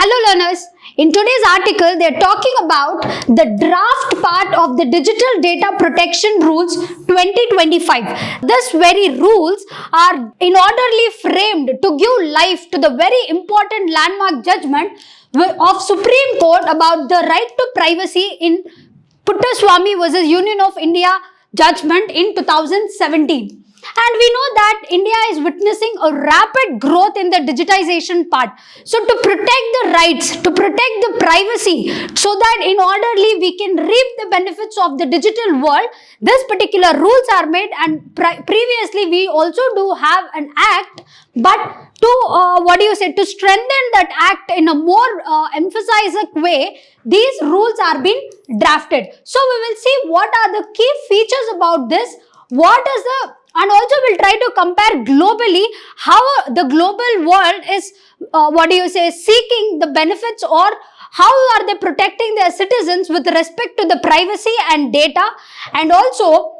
Hello learners, in today's article they are talking about the draft part of the Digital Data Protection Rules 2025. These very rules are in orderly framed to give life to the very important landmark judgment of Supreme Court about the right to privacy in Puttaswamy versus Union of India judgment in 2017. And we know that India is witnessing a rapid growth in the digitization part. So to protect the rights, to protect the privacy, so that in orderly we can reap the benefits of the digital world, this particular rules are made, and previously we also do have an act, but to to strengthen that act in a more emphasize way, these rules are being drafted. So we will see what are the key features about this, and also we'll try to compare globally how the global world is seeking the benefits, or how are they protecting their citizens with respect to the privacy and data, and also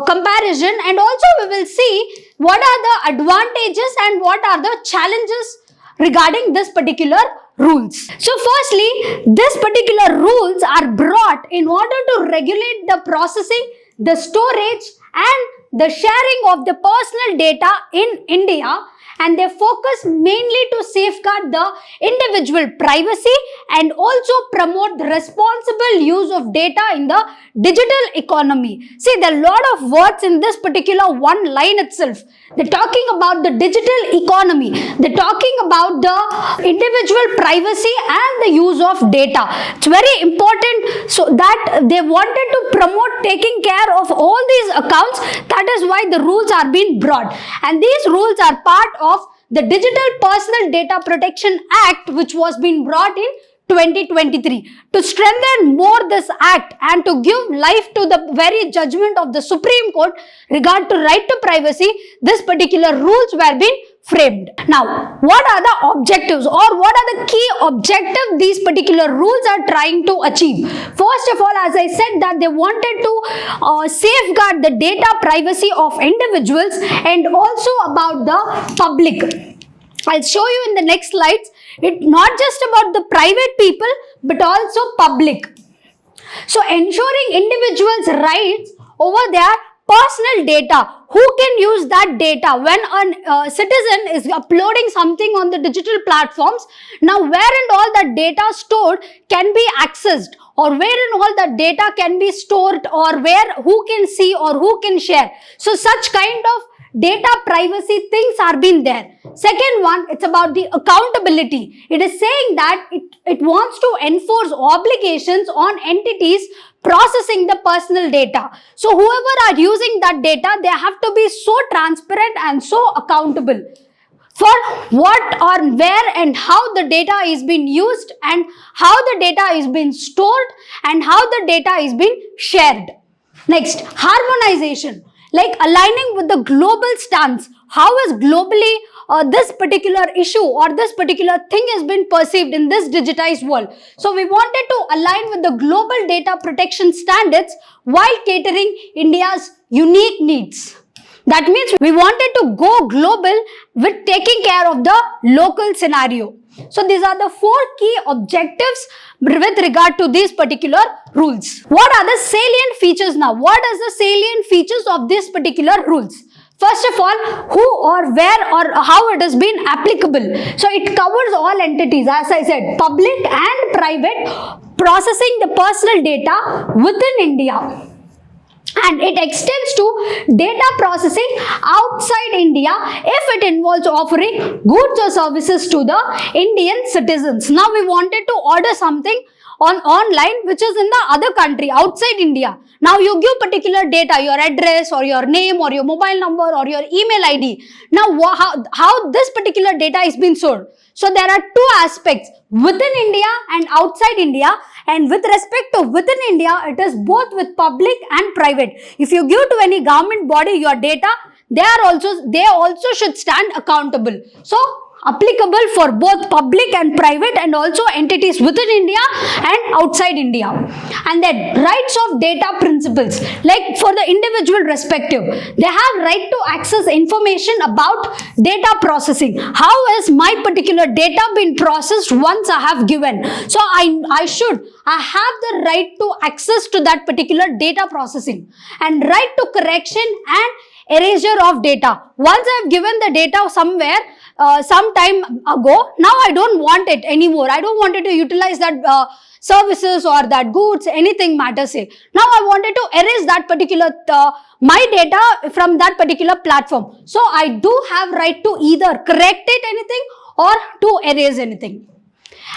comparison, and also we will see what are the advantages and what are the challenges regarding this particular rules. So firstly, this particular rules are brought in order to regulate the processing, the storage and the sharing of the personal data in India, and they focus mainly to safeguard the individual privacy and also promote the responsible use of data in the digital economy. See, there are a lot of words in this particular one line itself. They're talking about the digital economy. They're talking about the individual privacy and the use of data. It's very important, so that they wanted to promote taking care of all these accounts. That is why the rules are being brought. And these rules are part of the Digital Personal Data Protection Act, which was being brought in 2023 to strengthen more this act and to give life to the very judgment of the Supreme Court regard to right to privacy. This particular rules were being framed. Now, what are the objectives, or what are the key objectives these particular rules are trying to achieve? First of all, as I said, that they wanted to safeguard the data privacy of individuals and also about the public. I'll show you in the next slides. It's not just about the private people, but also public. So ensuring individuals' rights over their personal data. Who can use that data? When a citizen is uploading something on the digital platforms, now where and all that data stored can be accessed, or where and all that data can be stored, or where who can see or who can share. So such kind of data privacy things are being there. Second one, it's about the accountability. It is saying that it wants to enforce obligations on entities processing the personal data. So whoever are using that data, they have to be so transparent and so accountable for what or where and how the data is being used, and how the data is being stored, and how the data is being shared. Next, harmonization. Like aligning with the global stance. How is globally this particular issue or this particular thing has been perceived in this digitized world. So we wanted to align with the global data protection standards while catering India's unique needs. That means we wanted to go global with taking care of the local scenario. So these are the 4 key objectives with regard to these particular rules. What are the salient features now? What are the salient features of these particular rules? First of all, who or where or how it has been applicable. So it covers all entities, as I said, public and private, processing the personal data within India. And it extends to data processing outside India if it involves offering goods or services to the Indian citizens. Now we wanted to order something online which is in the other country outside India. Now you give particular data, your address or your name or your mobile number or your email ID. Now how this particular data is being stored. So there are 2 aspects, within India and outside India. And with respect to within India, it is both with public and private. If you give to any government body your data, they also should stand accountable. So applicable for both public and private and also entities within India and outside India. And then rights of data principles, like for the individual respective, they have right to access information about data processing. How is my particular data been processed once I have given? So I have the right to access to that particular data processing, and right to correction and erasure of data. Once I have given the data somewhere some time ago, now I don't want it anymore. I don't want it to utilize that services or that goods, anything matters. Say now I wanted to erase that particular my data from that particular platform. So I do have right to either correct it anything or to erase anything.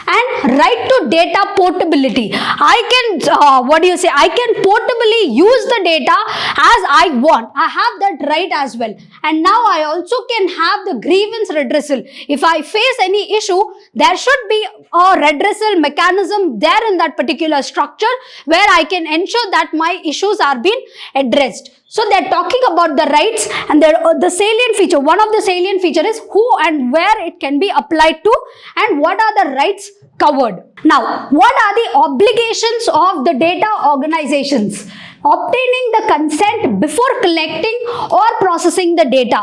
And right to data portability. I can, I can portably use the data as I want. I have that right as well. And now I also can have the grievance redressal. If I face any issue, there should be a redressal mechanism there in that particular structure where I can ensure that my issues are being addressed. So they're talking about the rights, and the salient feature, one of the salient feature is who and where it can be applied to and what are the rights covered. Now, what are the obligations of the data organizations? Obtaining the consent before collecting or processing the data.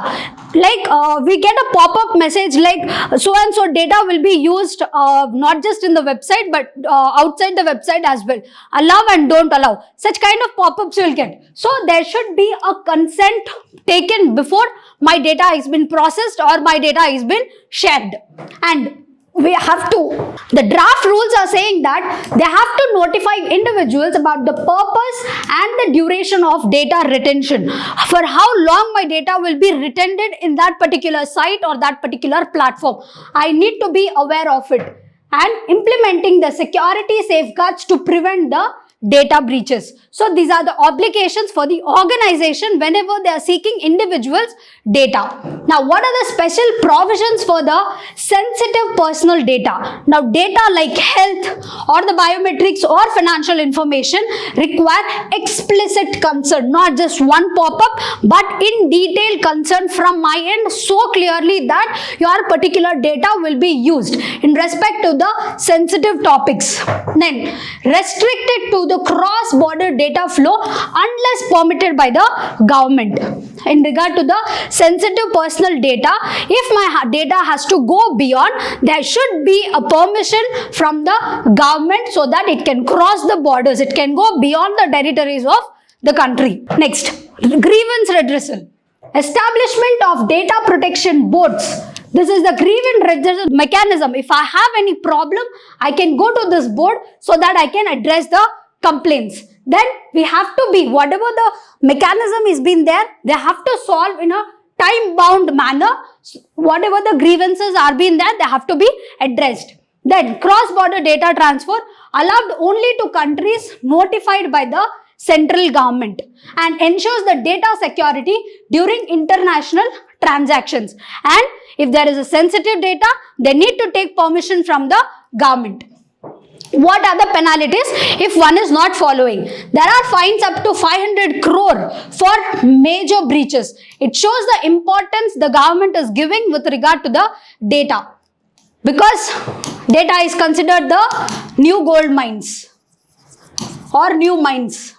Like we get a pop-up message like so and so data will be used not just in the website but outside the website as well. Allow and don't allow. Such kind of pop-ups you will get. So there should be a consent taken before my data has been processed or my data has been shared. And we have to, the draft rules are saying that they have to notify individuals about the purpose and the duration of data retention, for how long my data will be retained in that particular site or that particular platform. I need to be aware of it, and implementing the security safeguards to prevent the data breaches. So these are the obligations for the organization whenever they are seeking individuals' data. Now, what are the special provisions for the sensitive personal data? Now, data like health or the biometrics or financial information require explicit consent, not just one pop-up, but in detail consent from my end so clearly that your particular data will be used in respect to the sensitive topics. Then, restricted to the cross-border data flow unless permitted by the government. In regard to the sensitive personal data, if my data has to go beyond, there should be a permission from the government so that it can cross the borders. It can go beyond the territories of the country. Next, grievance redressal. Establishment of data protection boards. This is the grievance redressal mechanism. If I have any problem, I can go to this board so that I can address the complaints. Then we have to be, whatever the mechanism is been there, they have to solve in a time-bound manner. Whatever the grievances are being there, they have to be addressed. Then cross-border data transfer allowed only to countries notified by the central government and ensures the data security during international transactions. And if there is a sensitive data, they need to take permission from the government. What are the penalties if one is not following? There are fines up to 500 crore for major breaches. It shows the importance the government is giving with regard to the data, because data is considered the new gold mines or new mines.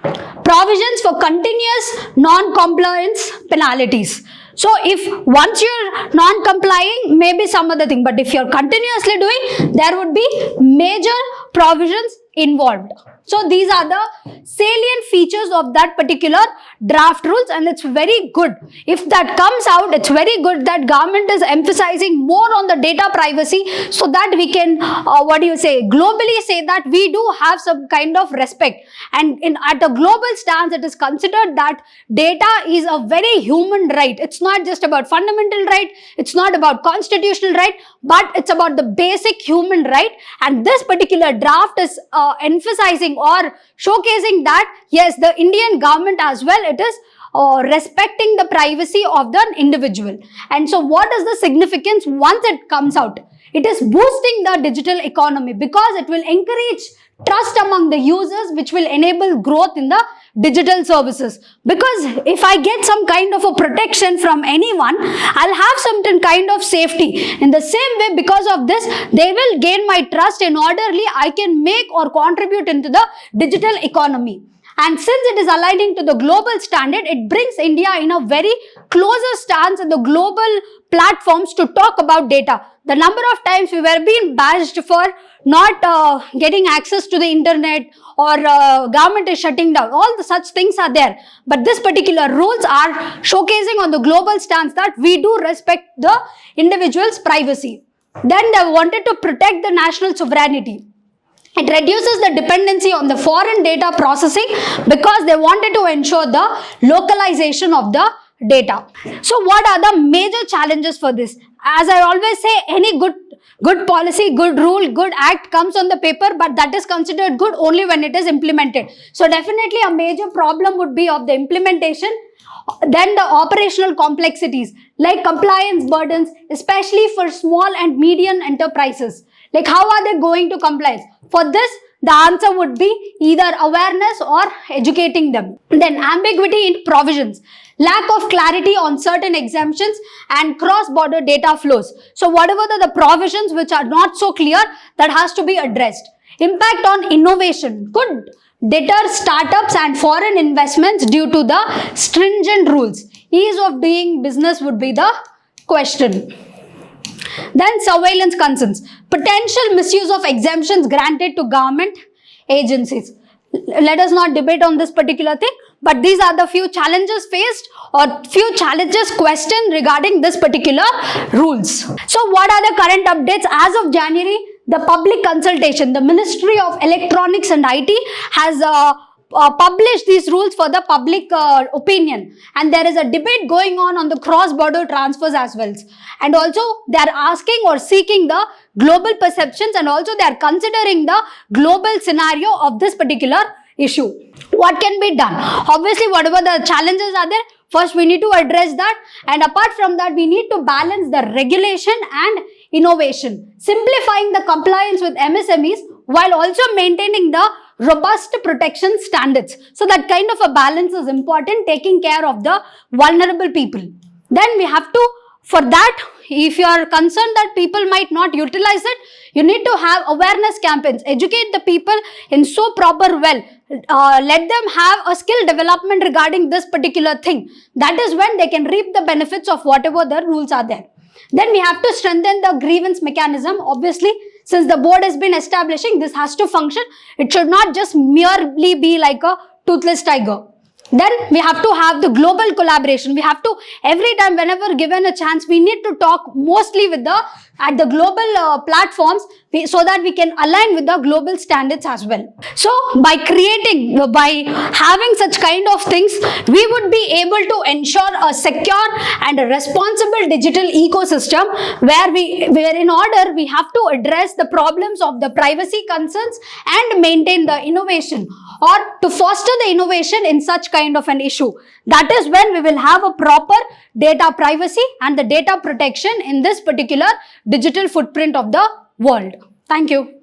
Provisions for continuous non-compliance penalties. So if once you're non-complying, maybe some other thing, but if you're continuously doing, there would be major provisions involved. So these are the salient features of that particular draft rules, and it's very good. If that comes out, it's very good that government is emphasizing more on the data privacy so that we can, globally say that we do have some kind of respect. And at a global stance, it is considered that data is a very human right. It's not just about fundamental right, it's not about constitutional right, but it's about the basic human right. And this particular draft is emphasizing or showcasing that yes, the Indian government as well, it is or respecting the privacy of the individual. And so what is the significance once it comes out? It is boosting the digital economy because it will encourage trust among the users, which will enable growth in the digital services. Because if I get some kind of a protection from anyone, I'll have some kind of safety. In the same way, because of this, they will gain my trust in orderly I can make or contribute into the digital economy. And since it is aligning to the global standard, it brings India in a very closer stance in the global platforms to talk about data. The number of times we were being bashed for not getting access to the internet or government is shutting down, all the such things are there. But this particular rules are showcasing on the global stance that we do respect the individual's privacy. Then they wanted to protect the national sovereignty. It reduces the dependency on the foreign data processing because they wanted to ensure the localization of the data. So what are the major challenges for this? As I always say, any good policy, good rule, good act comes on the paper, but that is considered good only when it is implemented. So definitely a major problem would be of the implementation. Then the operational complexities like compliance burdens, especially for small and medium enterprises. Like how are they going to comply? For this, the answer would be either awareness or educating them. Then ambiguity in provisions, lack of clarity on certain exemptions and cross-border data flows. So whatever the provisions which are not so clear, that has to be addressed. Impact on innovation could deter startups and foreign investments due to the stringent rules. Ease of doing business would be the question. Then surveillance concerns, potential misuse of exemptions granted to government agencies. Let us not debate on this particular thing, but these are the few challenges faced or few challenges questioned regarding this particular rules. So what are the current updates as of January? The public consultation, the Ministry of Electronics and IT has published these rules for the public opinion, and there is a debate going on the cross-border transfers as well. And also they are asking or seeking the global perceptions, and also they are considering the global scenario of this particular issue. What can be done? Obviously, whatever the challenges are there, first we need to address that, and apart from that, we need to balance the regulation and innovation, simplifying the compliance with MSMEs while also maintaining the robust protection standards. So that kind of a balance is important, taking care of the vulnerable people. Then we have to, for that, if you are concerned that people might not utilize it, you need to have awareness campaigns, educate the people in so proper well, let them have a skill development regarding this particular thing. That is when they can reap the benefits of whatever the rules are there. Then we have to strengthen the grievance mechanism. Obviously, since the board has been establishing, this has to function. It should not just merely be like a toothless tiger. Then we have to have the global collaboration. We have to, every time whenever given a chance, we need to talk mostly with at the global platforms so that we can align with the global standards as well. So by having such kind of things, we would be able to ensure a secure and a responsible digital ecosystem where in order we have to address the problems of the privacy concerns and maintain the innovation, or to foster the innovation in such kind of an issue. That is when we will have a proper data privacy and the data protection in this particular digital footprint of the world. Thank you.